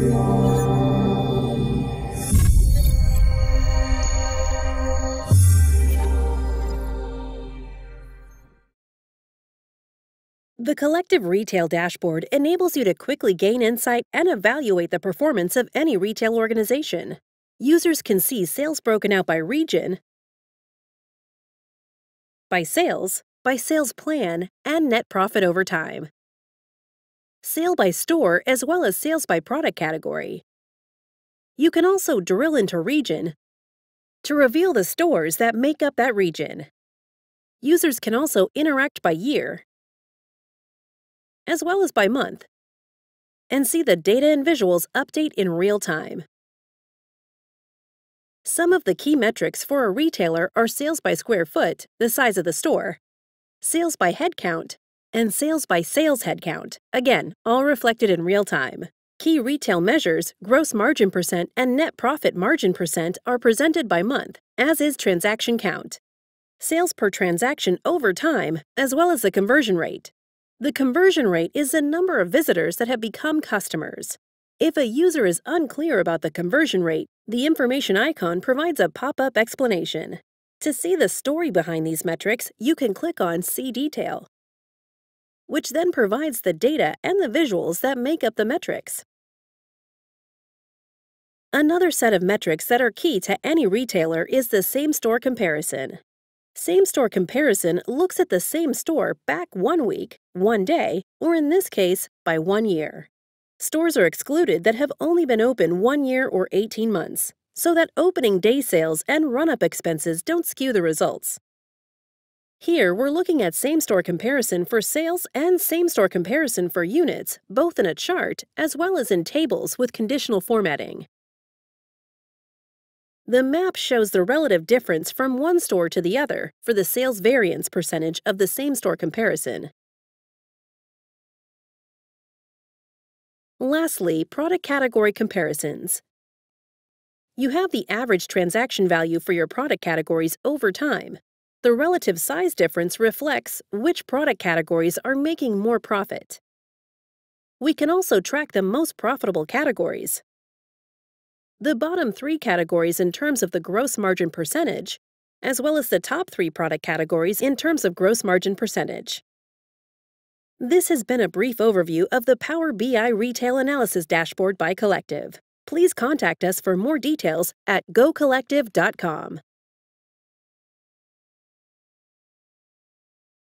The Collectiv Retail Dashboard enables you to quickly gain insight and evaluate the performance of any retail organization. Users can see sales broken out by region, by sales plan, and net profit over time. Sale by store as well as sales by product category. You can also drill into region to reveal the stores that make up that region. Users can also interact by year, as well as by month, and see the data and visuals update in real time. Some of the key metrics for a retailer are sales by square foot, the size of the store, sales by headcount, and sales by sales headcount, again, all reflected in real time. Key retail measures, gross margin percent and net profit margin percent, are presented by month, as is transaction count, sales per transaction over time, as well as the conversion rate. The conversion rate is the number of visitors that have become customers. If a user is unclear about the conversion rate, the information icon provides a pop-up explanation. To see the story behind these metrics, you can click on See Detail, which then provides the data and the visuals that make up the metrics. Another set of metrics that are key to any retailer is the same-store comparison. Same-store comparison looks at the same store back 1 week, 1 day, or in this case, by 1 year. Stores are excluded that have only been open 1 year or 18 months, so that opening day sales and run-up expenses don't skew the results. Here, we're looking at same-store comparison for sales and same-store comparison for units, both in a chart as well as in tables with conditional formatting. The map shows the relative difference from one store to the other for the sales variance percentage of the same-store comparison. Lastly, product category comparisons. You have the average transaction value for your product categories over time. The relative size difference reflects which product categories are making more profit. We can also track the most profitable categories, the bottom 3 categories in terms of the gross margin percentage, as well as the top 3 product categories in terms of gross margin percentage. This has been a brief overview of the Power BI Retail Analysis Dashboard by Collectiv. Please contact us for more details at gocollectiv.com.